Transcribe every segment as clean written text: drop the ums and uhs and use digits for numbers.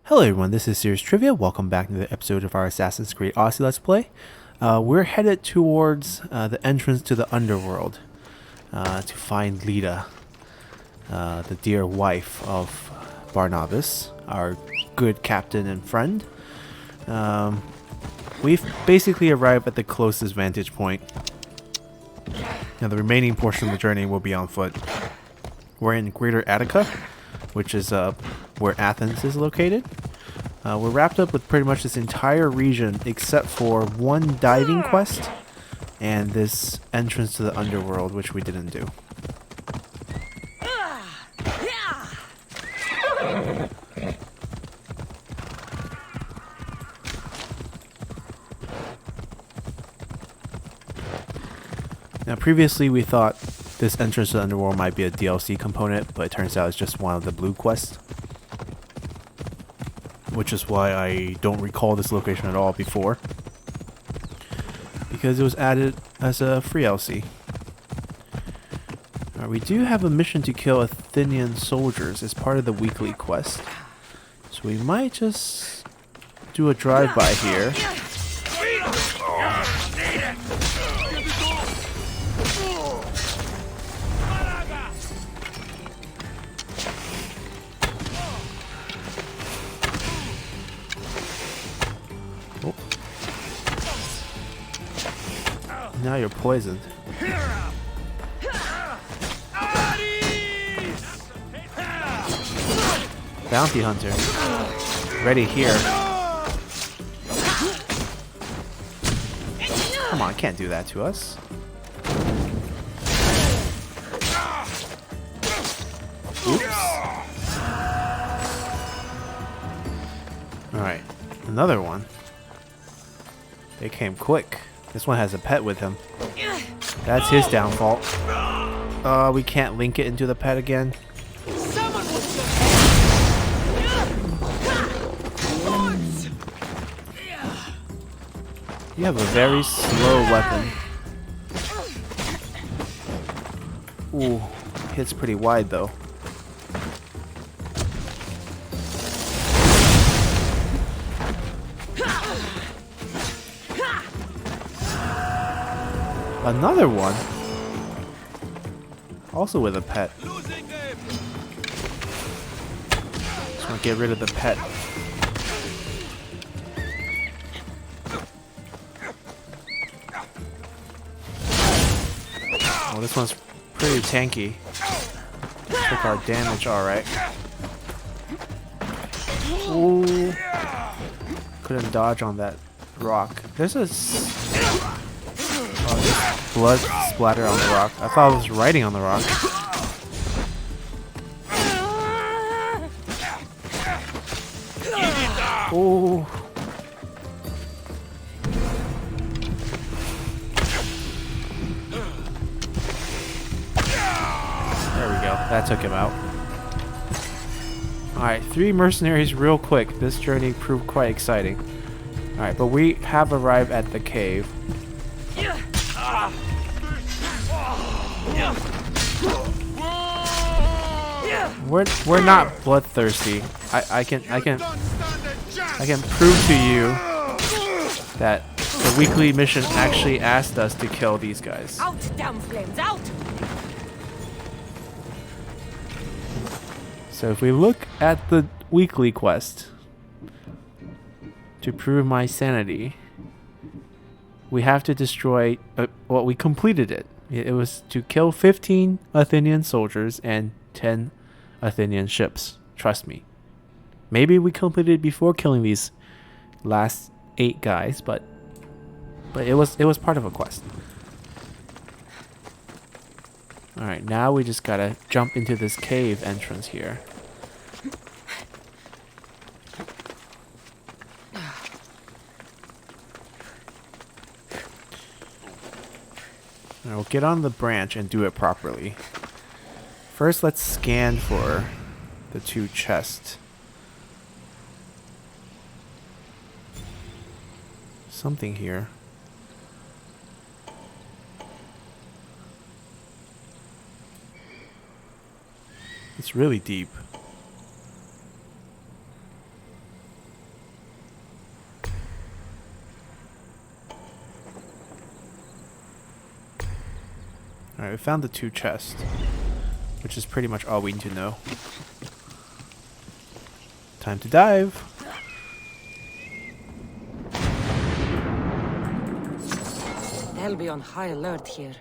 Hello everyone, this is Serious Trivia. Welcome back to the episode of our Assassin's Creed Odyssey Let's Play. We're headed towards the entrance to the underworld to find Lita, the dear wife of Barnabas, our good captain and friend. We've basically arrived at the closest vantage point. Now the remaining portion of the journey will be on foot. We're in Greater Attica, which is where Athens is located. We're wrapped up with pretty much this entire region except for one diving quest and this entrance to the underworld, which we didn't do. Now previously we thought this entrance to the underworld might be a DLC component, but it turns out it's just one of the blue quests. Which is why I don't recall this location at all before. Because it was added as a free DLC. We do have a mission to kill Athenian soldiers as part of the weekly quest. So we might just do a drive-by here. Now you're poisoned. Bounty hunter. Ready here. Come on, can't do that to us. Oops. Alright, another one. They came quick. This one has a pet with him. That's his downfall. We can't link it into the pet again. You have a very slow weapon. Ooh, hits pretty wide though. Another one? Also with a pet. Just want to get rid of the pet. Oh, this one's pretty tanky. Took our damage alright. Ooh. Couldn't dodge on that rock. There's a... blood splatter on the rock. I thought I was writing on the rock. Oh. There we go. That took him out. Alright, 3 mercenaries real quick. This journey proved quite exciting. Alright, but we have arrived at the cave. We're not bloodthirsty. I can prove to you that the weekly mission actually asked us to kill these guys. Out, damn flames, out! So if we look at the weekly quest to prove my sanity, we have to destroy. Well, we completed it. It was to kill 15 Athenian soldiers and 10 Athenian ships. Trust me. Maybe we completed it before killing these last 8 guys, but it was part of a quest. All right, now we just gotta jump into this cave entrance here. We'll get on the branch and do it properly. First, let's scan for the 2 chests. Something here. It's really deep. Alright, we found the 2 chests, which is pretty much all we need to know. Time to dive! They'll be on high alert here.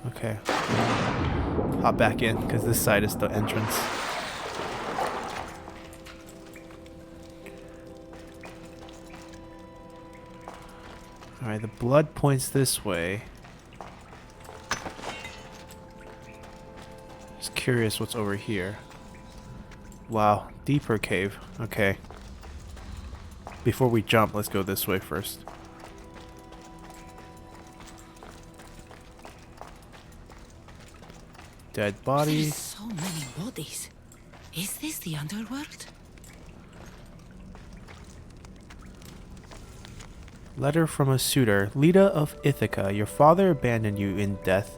Okay. Hop back in, because this side is the entrance. Alright, the blood points this way. Just curious what's over here. Wow, deeper cave. Okay. Before we jump, let's go this way first. Dead body. There's so many bodies. Is this the underworld? Letter from a suitor. Leda of Ithaca, your father abandoned you in death.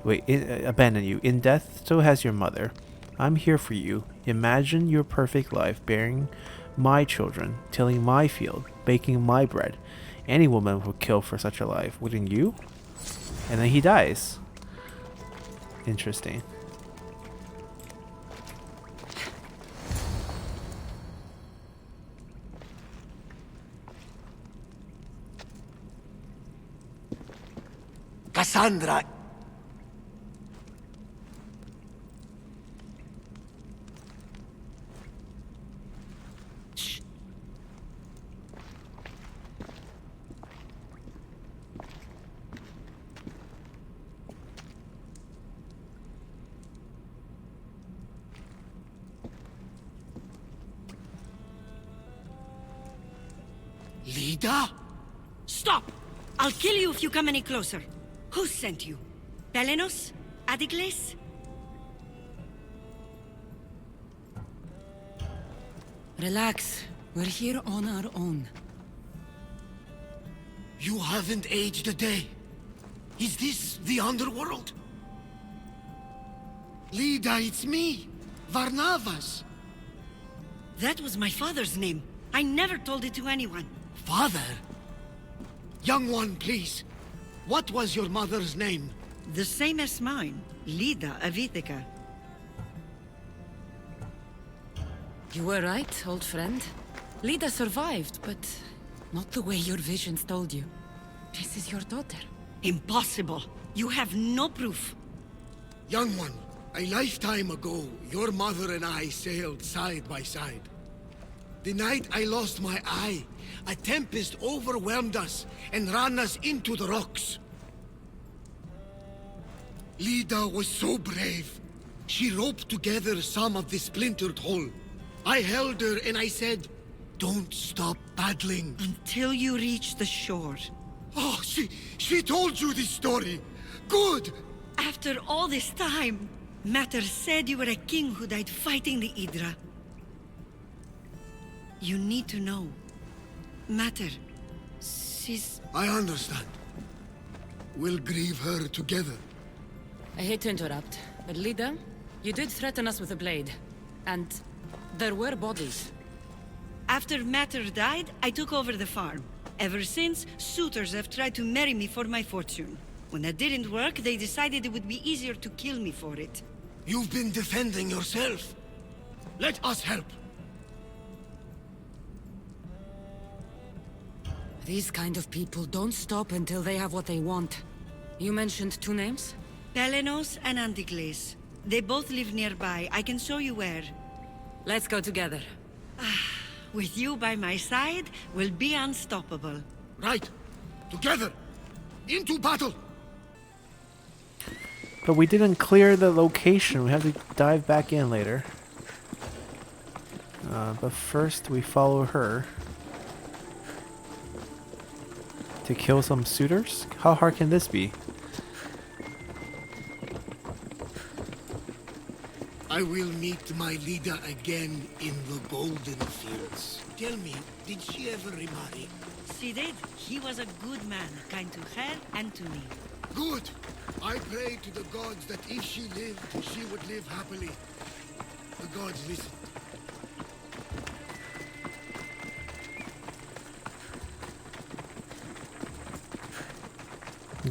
Abandoned you in death, so has your mother. I'm here for you. Imagine your perfect life, bearing my children, tilling my field, baking my bread. Any woman would kill for such a life, wouldn't you? And then he dies. Interesting. Cassandra. Shh. Leda? Stop! I'll kill you if you come any closer. Who sent you? Pelenos? Adigles? Relax. We're here on our own. You haven't aged a day. Is this the underworld? Leda, it's me, Barnabas. That was my father's name. I never told it to anyone. Father? Young one, please. What was your mother's name? The same as mine. Leda of Ithaca. You were right, old friend. Leda survived, but not the way your visions told you. This is your daughter. Impossible. You have no proof. Young one, a lifetime ago, your mother and I sailed side by side. The night I lost my eye, a tempest overwhelmed us and ran us into the rocks. Leda was so brave. She roped together some of the splintered hull. I held her and I said, "Don't stop paddling." Until you reach the shore. Oh, she told you this story. Good. After all this time, Mater said you were a king who died fighting the Hydra. You need to know. Mater, she's... I understand. We'll grieve her together. I hate to interrupt, but Leda, you did threaten us with a blade. And there were bodies. After Mater died, I took over the farm. Ever since, suitors have tried to marry me for my fortune. When that didn't work, they decided it would be easier to kill me for it. You've been defending yourself. Let us help. These kind of people don't stop until they have what they want. You mentioned 2 names? Pelenos and Antigles. They both live nearby. I can show you where. Let's go together. With you by my side, we'll be unstoppable. Right. Together. Into battle. But we didn't clear the location. We have to dive back in later. But first we follow her. To kill some suitors? How hard can this be? I will meet my leader again in the Golden Fields. Tell me, did she ever remarry? She did. He was a good man, kind to her and to me. Good. I pray to the gods that if she lived, she would live happily. The gods listen.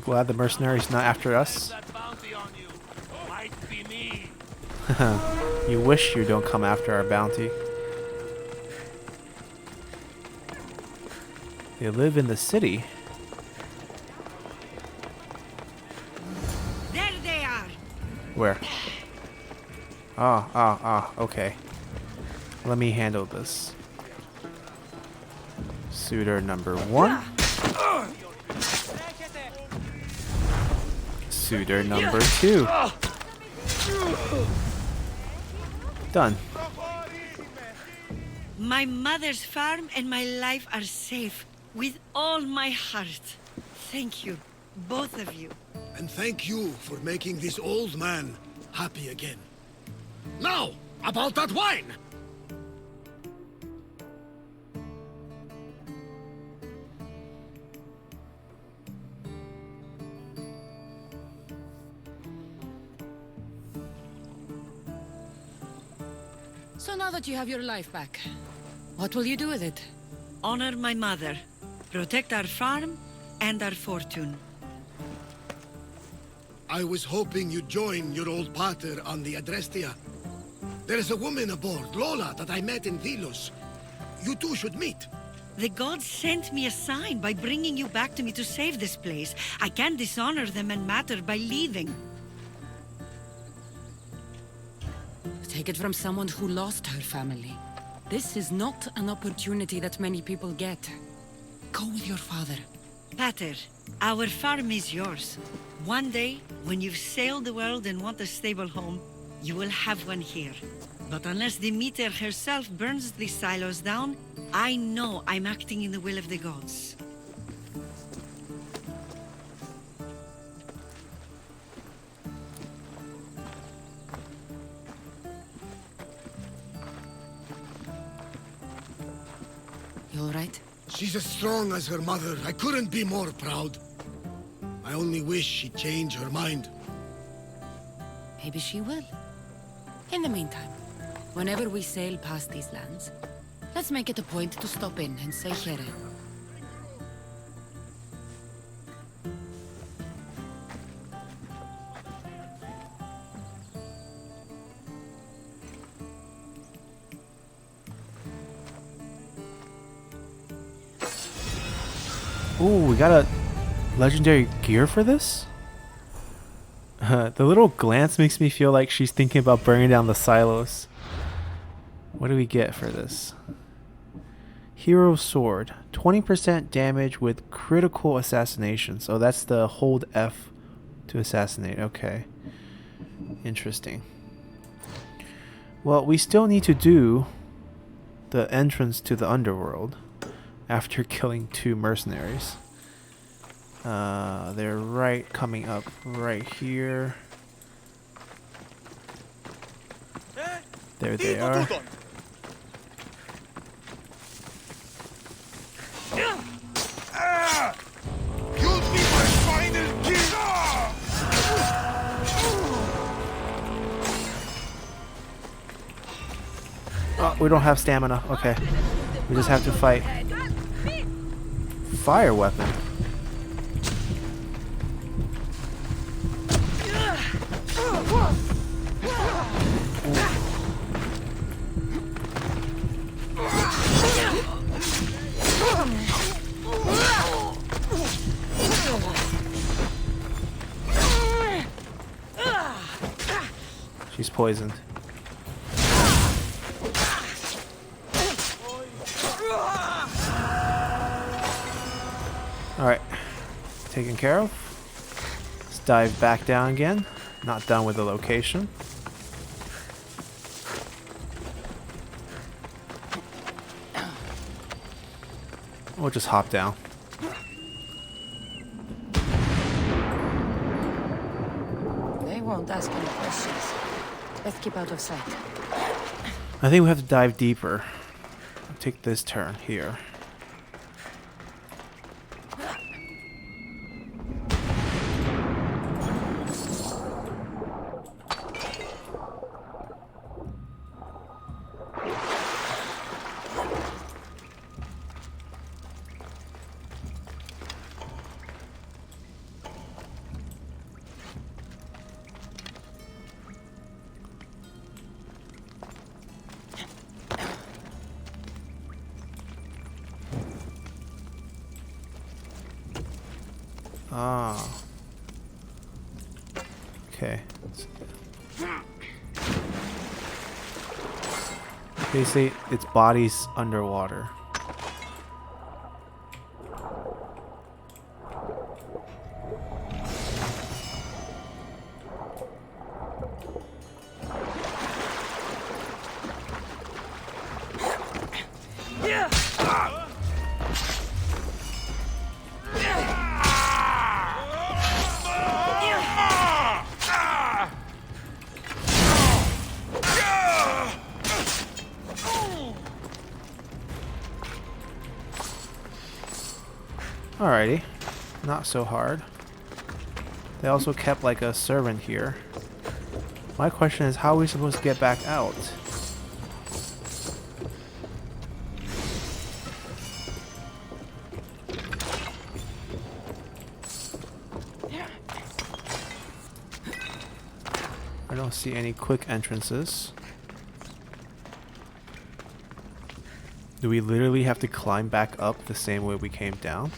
Glad the mercenary's not after us. That bounty on you might be me. You wish you don't come after our bounty. They live in the city. There they are. Where? Okay. Let me handle this. Suitor number 1. Suitor number 2. Done. My mother's farm and my life are safe. With all my heart. Thank you, both of you. And thank you for making this old man happy again. Now, about that wine! So now that you have your life back, what will you do with it? Honor my mother. Protect our farm and our fortune. I was hoping you'd join your old pater on the Adrestia. There is a woman aboard, Lola, that I met in Vilos. You two should meet. The gods sent me a sign by bringing you back to me to save this place. I can't dishonor them and matter by leaving. Take it from someone who lost her family. This is not an opportunity that many people get. Go with your father. Pater, our farm is yours. One day, when you've sailed the world and want a stable home, you will have one here. But unless Demeter herself burns these silos down, I know I'm acting in the will of the gods. You all right? She's as strong as her mother. I couldn't be more proud. I only wish she'd change her mind. Maybe she will. In the meantime, whenever we sail past these lands, let's make it a point to stop in and say here. Ooh, we got a legendary gear for this? The little glance makes me feel like she's thinking about burning down the silos. What do we get for this? Hero Sword. 20% damage with critical assassination. So that's the hold F to assassinate. Okay. Interesting. Well, we still need to do the entrance to the underworld after killing 2 mercenaries. They're right coming up right here. There they are. You'll be my final kill! Oh, we don't have stamina. Okay. We just have to fight. Fire weapon. She's poisoned. Alright. Taken care of. Let's dive back down again. Not done with the location. We'll just hop down. They won't ask any questions. Let's keep out of sight. I think we have to dive deeper. I'll take this turn here. Ah. Okay. They say its body's underwater. Alrighty, not so hard. They also kept like a servant here. My question is, how are we supposed to get back out? I don't see any quick entrances. Do we literally have to climb back up the same way we came down?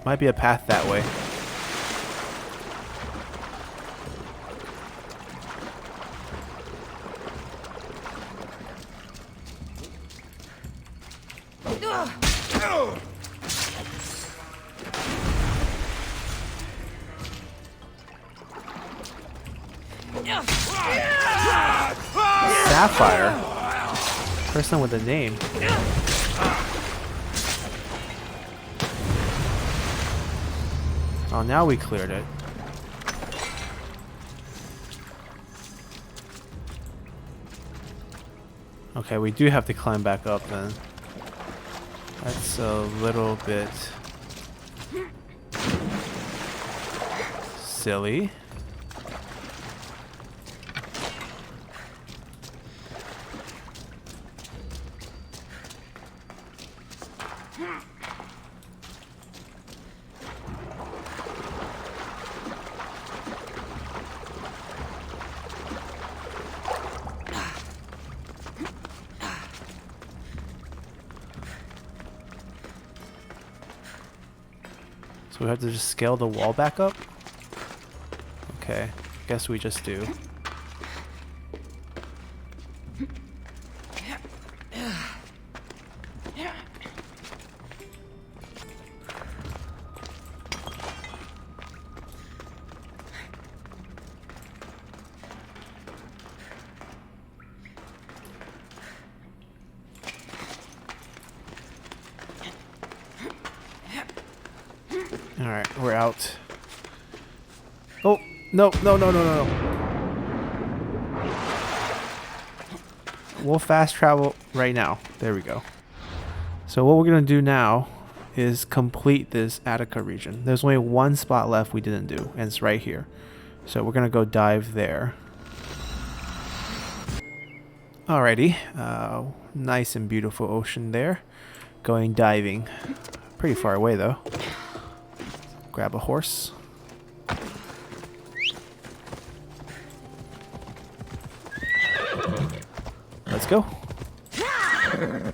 Might be a path that way. Sapphire? Person with a name. Oh, now we cleared it. Okay, we do have to climb back up then. That's a little bit silly. So we have to just scale the wall back up? Okay, guess we just do. Alright, we're out. Oh, no, no, no, no, no, no. We'll fast travel right now. There we go. So what we're going to do now is complete this Attica region. There's only one spot left we didn't do, and it's right here. So we're going to go dive there. Alrighty. Nice and beautiful ocean there. Going diving. Pretty far away though. Grab a horse. Let's go. And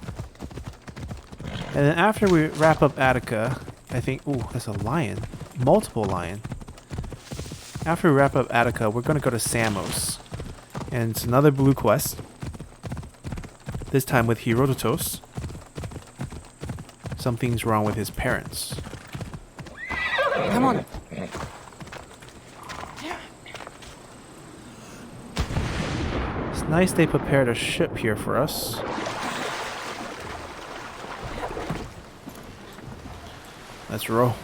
then after we wrap up Attica, I think... Ooh, that's a lion. Multiple lion. After we wrap up Attica, we're going to go to Samos. And it's another blue quest. This time with Heretodus. Something's wrong with his parents. Come on. It's nice they prepared a ship here for us. Let's roll.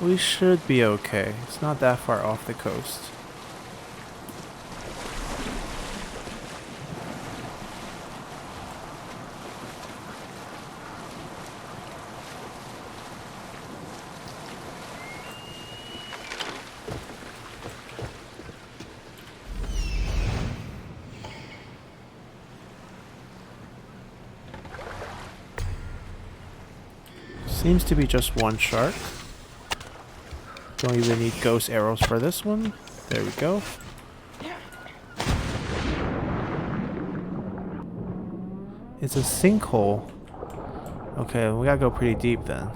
We should be okay. It's not that far off the coast. Seems to be just one shark. Don't even need ghost arrows for this one. There we go. It's a sinkhole. Okay, we gotta go pretty deep then.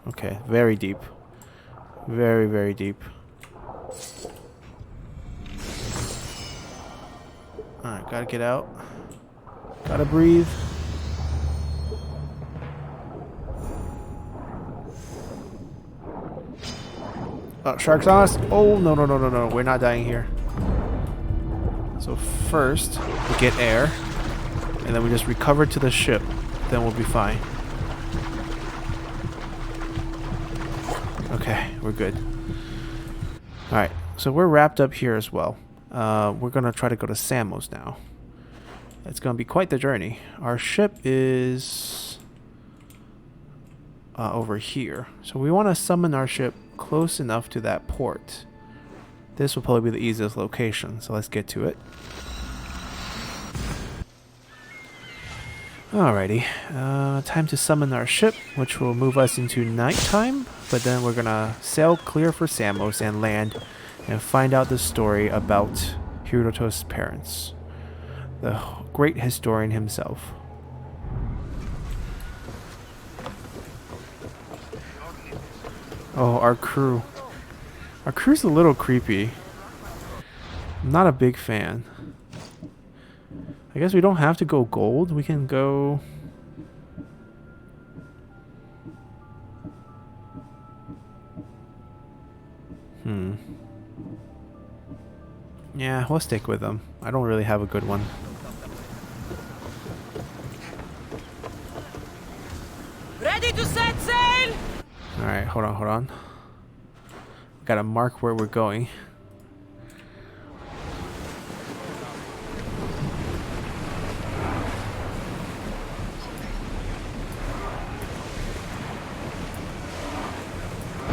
Okay, very deep. Very, very deep. Alright, gotta get out. Gotta breathe. Oh, sharks on us! Oh, no, no, no, no, no. We're not dying here. So first, we get air. And then we just recover to the ship. Then we'll be fine. Okay, we're good. Alright, so we're wrapped up here as well. We're gonna try to go to Samos now. It's gonna be quite the journey. Our ship is over here. So we want to summon our ship close enough to that port. This will probably be the easiest location, so let's get to it. Alrighty, time to summon our ship, which will move us into nighttime, but then we're gonna sail clear for Samos and land and find out the story about Heretodus' parents, the great historian himself. Oh, our crew. Our crew's a little creepy. I'm not a big fan. I guess we don't have to go gold. We can go... Yeah, we'll stick with them. I don't really have a good one. Ready to set sail! Alright, hold on, hold on. Gotta mark where we're going.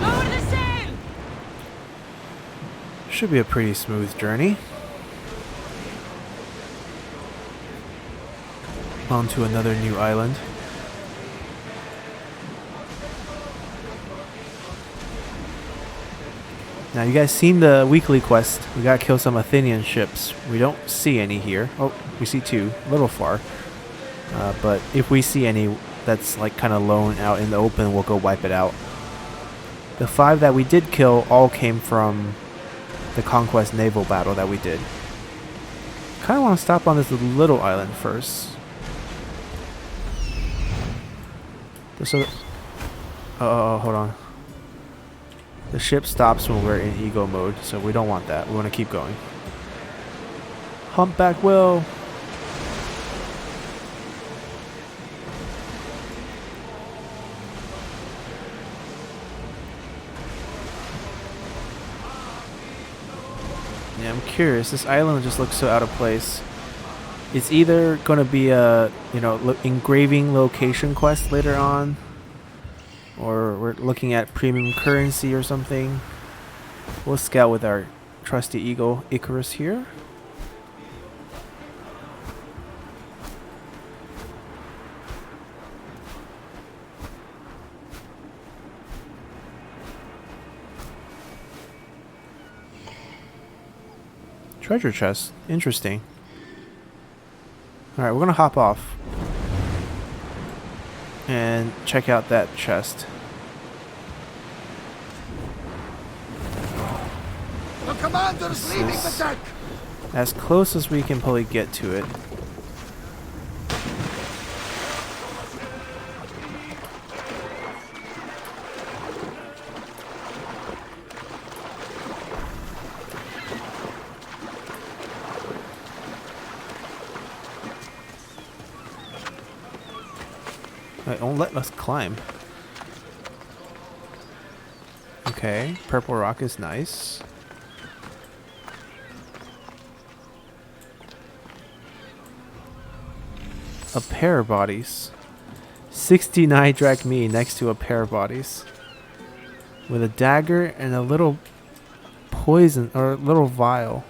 Lower the sail! Should be a pretty smooth journey. On to another new island. Now you guys seen the weekly quest. We gotta kill some Athenian ships. We don't see any here. Oh, we see two. A little far. But if we see any that's like kind of lone out in the open, we'll go wipe it out. The 5 that we did kill all came from the Conquest naval battle that we did. Kind of want to stop on this little island first. So, hold on. The ship stops when we're in ego mode, so we don't want that. We want to keep going. Humpback Will. Yeah, I'm curious. This island just looks so out of place. It's either going to be a, engraving location quest later on, or we're looking at premium currency or something. We'll scout with our trusty eagle Icarus here. Treasure chest. Interesting. Alright, we're gonna hop off and check out that chest. The commander's leaving the deck! As close as we can probably get to it. Don't let us climb. Okay, purple rock is nice. A pair of bodies. 69 drachmae next to a pair of bodies. With a dagger and a little poison or little vial.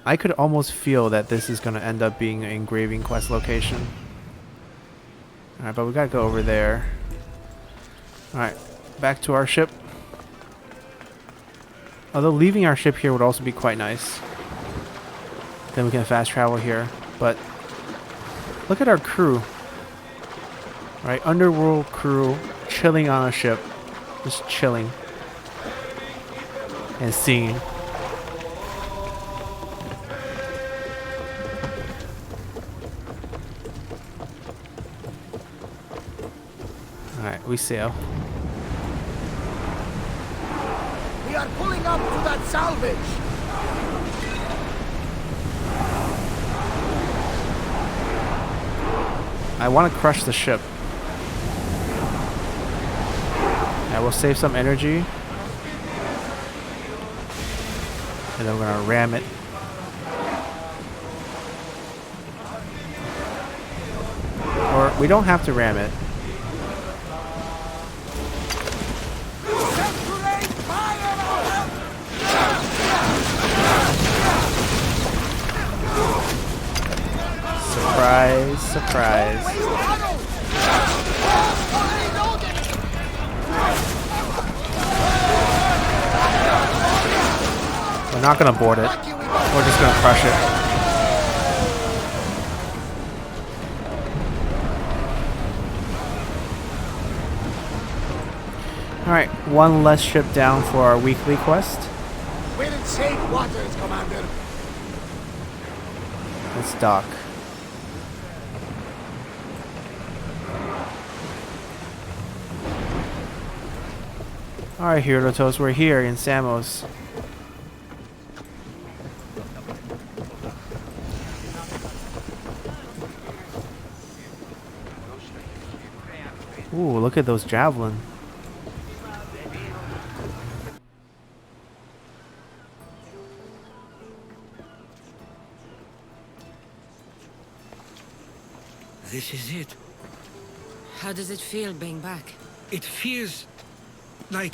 I could almost feel that this is going to end up being an engraving quest location. Alright, but we gotta go over there. Alright, back to our ship. Although leaving our ship here would also be quite nice. Then we can fast travel here. But look at our crew. Right, underworld crew chilling on a ship. Just chilling. And singing. Alright, we sail. We are pulling up to that salvage. I want to crush the ship. Yeah, we'll save some energy. And then we're gonna ram it. Or we don't have to ram it. Surprise, surprise. We're not gonna board it. We're just gonna crush it. Alright, one less ship down for our weekly quest. We're in safe waters, Commander. Let's dock. Alright, Heretodus, we're here in Samos. Ooh, look at those javelin. This is it. How does it feel being back? It feels like...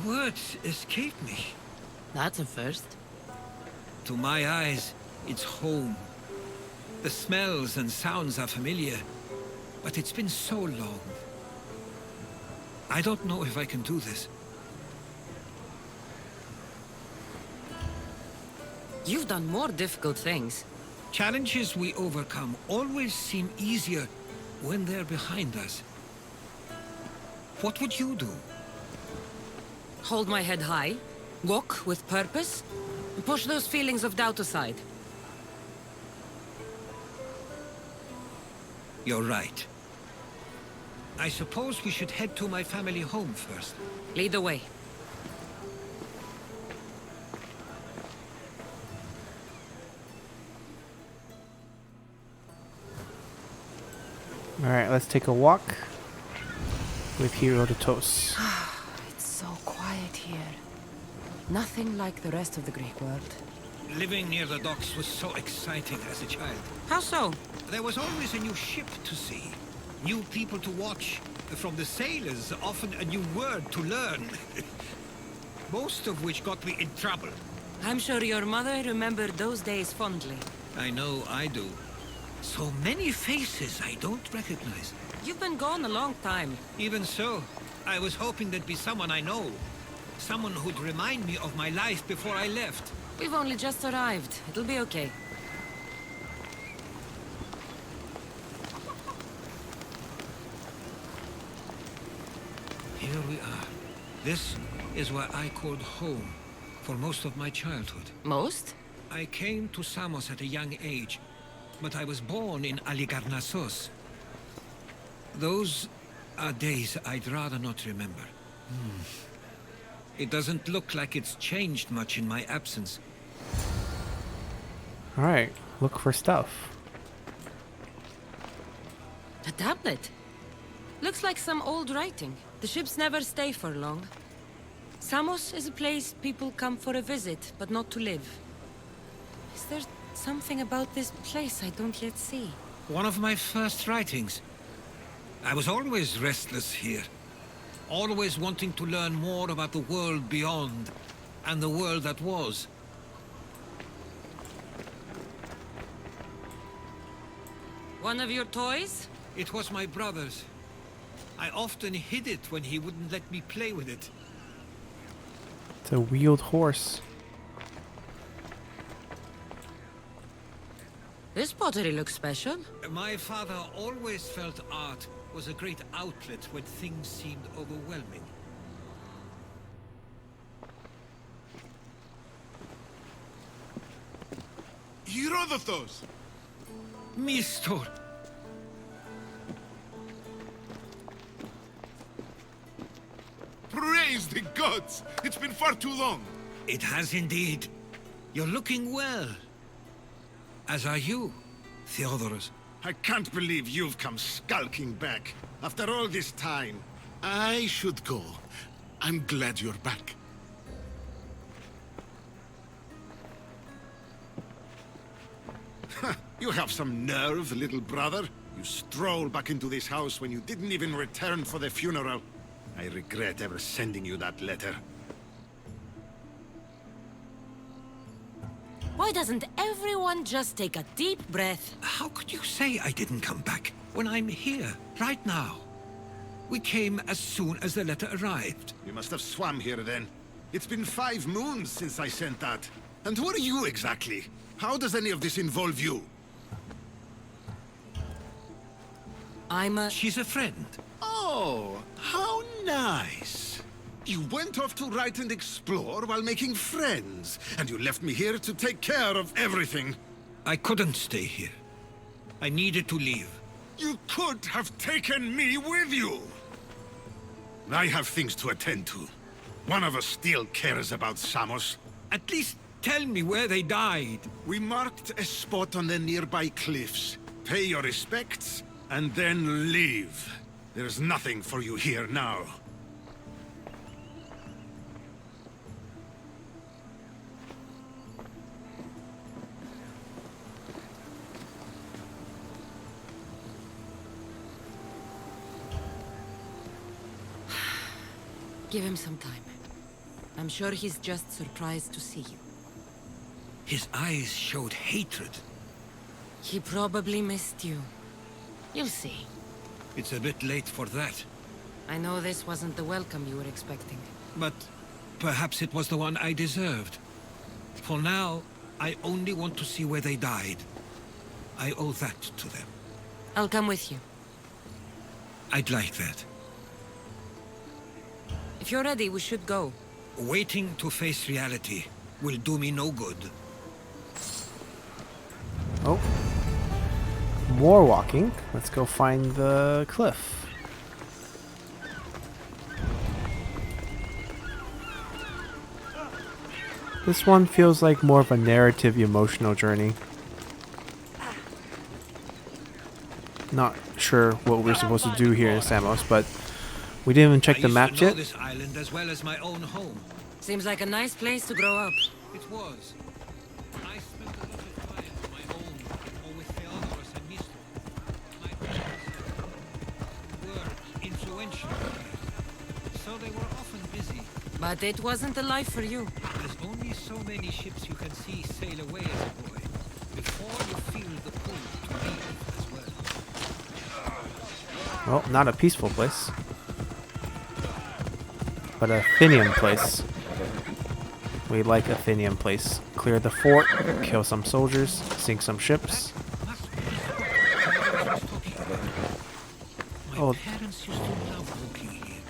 words escape me. That's a first. To my eyes, it's home. The smells and sounds are familiar, but it's been so long. I don't know if I can do this. You've done more difficult things. Challenges we overcome always seem easier when they're behind us. What would you do? Hold my head high, walk with purpose, and push those feelings of doubt aside. You're right. I suppose we should head to my family home first. Lead the way. Alright, let's take a walk with Heretodus. It's so quiet here. Nothing like the rest of the Greek world. Living near the docks was so exciting as a child. How so? There was always a new ship to see, new people to watch. From the sailors, often a new word to learn. Most of which got me in trouble. I'm sure your mother remembered those days fondly. I know I do. So many faces I don't recognize. You've been gone a long time. Even so, I was hoping there'd be someone I know. Someone who'd remind me of my life before I left. We've only just arrived. It'll be okay. Here we are. This is where I called home for most of my childhood. Most? I came to Samos at a young age, but I was born in Aligarnassos. Those are days I'd rather not remember. It doesn't look like it's changed much in my absence. Alright, look for stuff. A tablet? Looks like some old writing. The ships never stay for long. Samos is a place people come for a visit, but not to live. Is there something about this place I don't yet see? One of my first writings. I was always restless here. always wanting to learn more about the world beyond, and the world that was. One of your toys? It was my brother's. I often hid it when he wouldn't let me play with it. It's a wheeled horse. This pottery looks special. My father always felt art was a great outlet when things seemed overwhelming. Heretodus! Mistor! Praise the gods! It's been far too long. It has indeed. You're looking well. As are you, Theodorus. I can't believe you've come skulking back. After all this time. I should go. I'm glad you're back. You have some nerve, little brother. You stroll back into this house when you didn't even return for the funeral. I regret ever sending you that letter. Why doesn't everyone just take a deep breath? How could you say I didn't come back when I'm here, right now? We came as soon as the letter arrived. You must have swam here then. It's been 5 moons since I sent that. And who are you exactly? How does any of this involve you? She's a friend. Oh, how nice. You went off to write and explore while making friends, and you left me here to take care of everything. I couldn't stay here. I needed to leave. You could have taken me with you. I have things to attend to. One of us still cares about Samos. At least tell me where they died. We marked a spot on the nearby cliffs. Pay your respects, and then leave. There's nothing for you here now. Give him some time. I'm sure he's just surprised to see you. His eyes showed hatred. He probably missed you. You'll see. It's a bit late for that. I know this wasn't the welcome you were expecting. But perhaps it was the one I deserved. For now, I only want to see where they died. I owe that to them. I'll come with you. I'd like that. If you're ready, we should go. Waiting to face reality will do me no good. Oh. More walking. Let's go find the cliff. This one feels like more of a narrative, emotional journey. Not sure what we're supposed to do here in Samos, but we didn't even check the map I used to know yet. this island as well as my own home. Seems like a nice place to grow up. It was. I spent a lot of time on my own, or with Theodorus and Mistor. My parents were influential here, so they were often busy. But it wasn't a life for you. There's only so many ships you can see sail away as a boy, before you feel the pull to leave as well. Well, not a peaceful place, but a Athenian place. We like Athenian place. Clear the fort, kill some soldiers, sink some ships. My Oh. parents used to love walking here.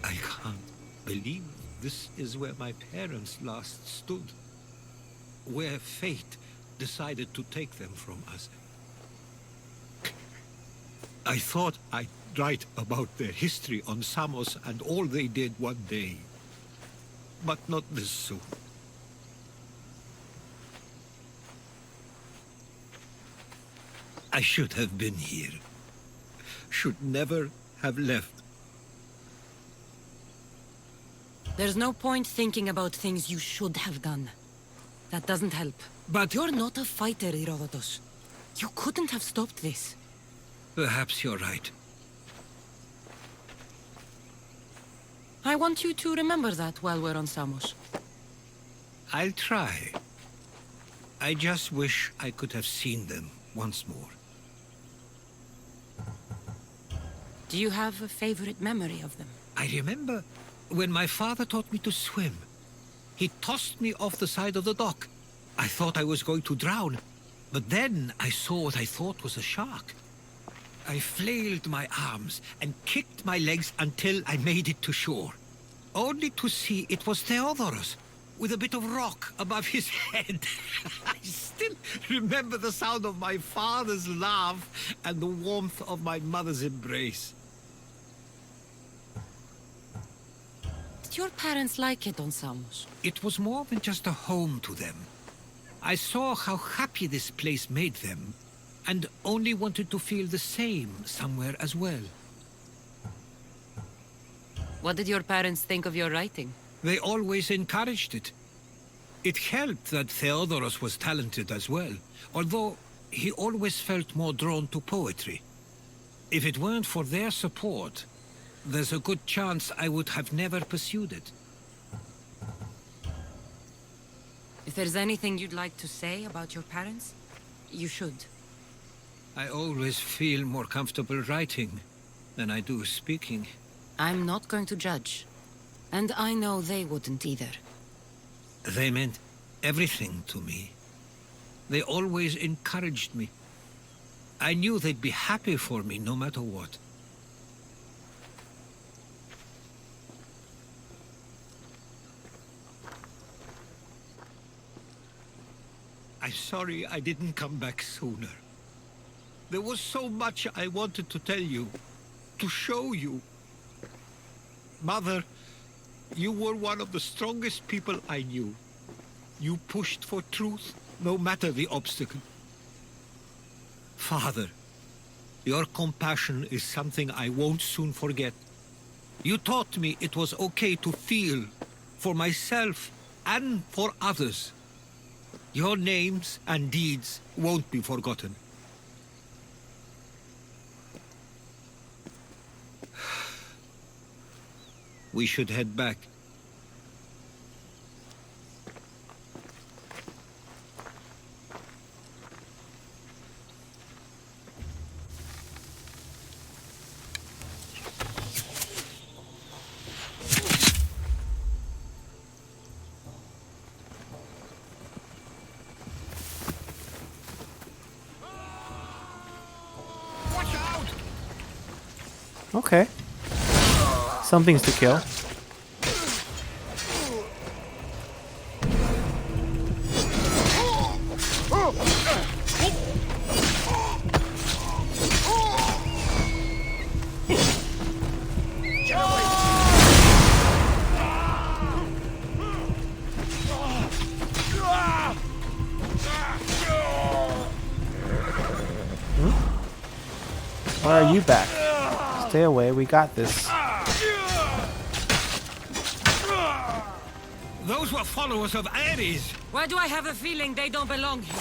I can't believe this is where my parents last stood. Where fate decided to take them from us. I thought I'd write about their history on Samos and all they did one day. But not this soon. I should have been here. Should never have left. There's no point thinking about things you should have done. That doesn't help. But You're not a fighter, Herodus. You couldn't have stopped this. Perhaps you're right. I want you to remember that while we're on Samos. I'll try. I just wish I could have seen them once more. Do you have a favorite memory of them? I remember when my father taught me to swim. He tossed me off the side of the dock. I thought I was going to drown, but then I saw what I thought was a shark. I flailed my arms and kicked my legs until I made it to shore, only to see it was Theodorus, with a bit of rock above his head. I still remember the sound of my father's laugh and the warmth of my mother's embrace. Did your parents like it on Samos? It was more than just a home to them. I saw how happy this place made them, and only wanted to feel the same somewhere as well. What did your parents think of your writing? They always encouraged it. It helped that Theodorus was talented as well, although he always felt more drawn to poetry. If it weren't for their support, there's a good chance I would have never pursued it. If there's anything you'd like to say about your parents, you should. I always feel more comfortable writing than I do speaking. I'm not going to judge. And I know they wouldn't either. They meant everything to me. They always encouraged me. I knew they'd be happy for me no matter what. I'm sorry I didn't come back sooner. There was so much I wanted to tell you, to show you. Mother, you were one of the strongest people I knew. You pushed for truth, no matter the obstacle. Father, your compassion is something I won't soon forget. You taught me it was okay to feel, for myself and for others. Your names and deeds won't be forgotten. We should head back. Okay. Something's to kill. Why are you back? Stay away, we got this. Those were followers of Ares. Why do I have a feeling they don't belong here?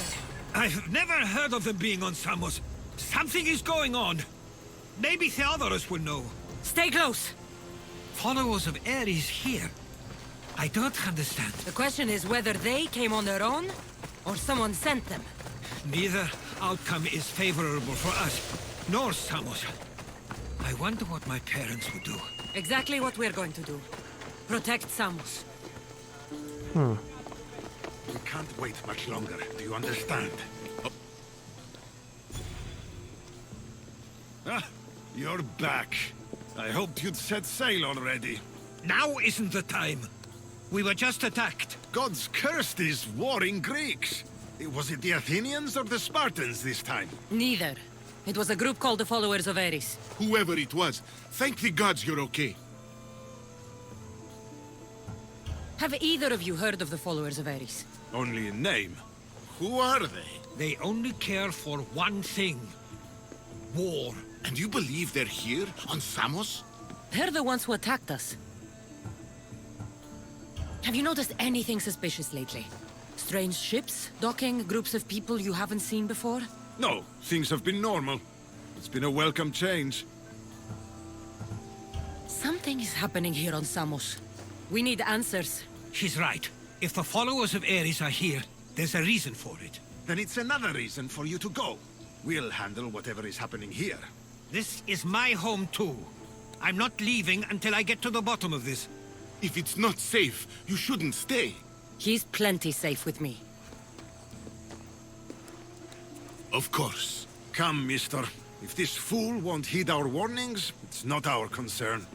I've never heard of them being on Samos. Something is going on. Maybe Theodorus will know. Stay close. Followers of Ares here? I don't understand. The question is whether they came on their own, or someone sent them. Neither outcome is favorable for us, nor Samos. I wonder what my parents would do. Exactly what we're going to do. Protect Samos. We can't wait much longer. Do you understand? Ah, you're back. I hoped you'd set sail already. Now isn't the time. We were just attacked. Gods cursed these warring Greeks. Was it the Athenians or the Spartans this time? Neither. It was a group called the Followers of Ares. Whoever it was, thank the gods you're okay. Have either of you heard of the Followers of Ares? Only in name. Who are they? They only care for one thing. War. And you believe they're here, on Samos? They're the ones who attacked us. Have you noticed anything suspicious lately? Strange ships, docking, groups of people you haven't seen before? No, things have been normal. It's been a welcome change. Something is happening here on Samos. We need answers. She's right. If the followers of Ares are here, there's a reason for it. Then it's another reason for you to go. We'll handle whatever is happening here. This is my home too. I'm not leaving until I get to the bottom of this. If it's not safe, you shouldn't stay. He's plenty safe with me. Of course. Come, mister. If this fool won't heed our warnings, it's not our concern.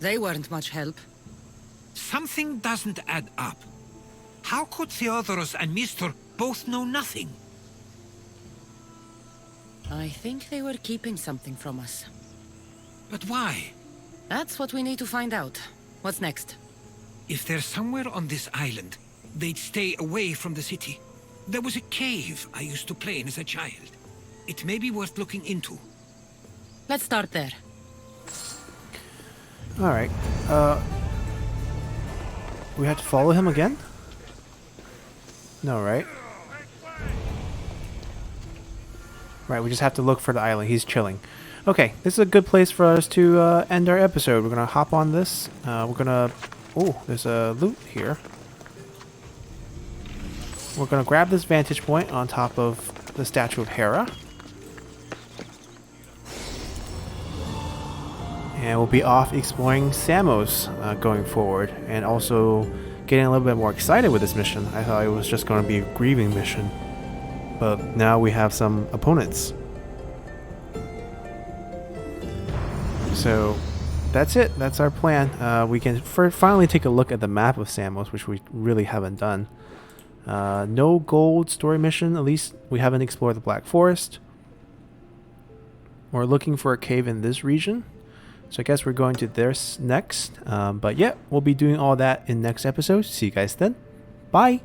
They weren't much help. Something doesn't add up. How could Theodorus and Mr. both know nothing? I think they were keeping something from us. But why? That's what we need to find out. What's next? If they're somewhere on this island, they'd stay away from the city. There was a cave I used to play in as a child. It may be worth looking into. Let's start there. Alright. We have to follow him again? No, right? Right, we just have to look for the island. He's chilling. Okay, this is a good place for us to end our episode. We're gonna hop on this. We're gonna... Oh, there's a loot here. We're gonna grab this vantage point on top of the statue of Hera. And we'll be off exploring Samos going forward. And also getting a little bit more excited with this mission. I thought it was just going to be a grieving mission. But now we have some opponents. So that's it. That's our plan. We can finally take a look at the map of Samos, which we really haven't done. No gold story mission. At least we haven't explored the Black Forest. We're looking for a cave in this region. So I guess we're going to this next. But yeah, we'll be doing all that in next episode. See you guys then. Bye.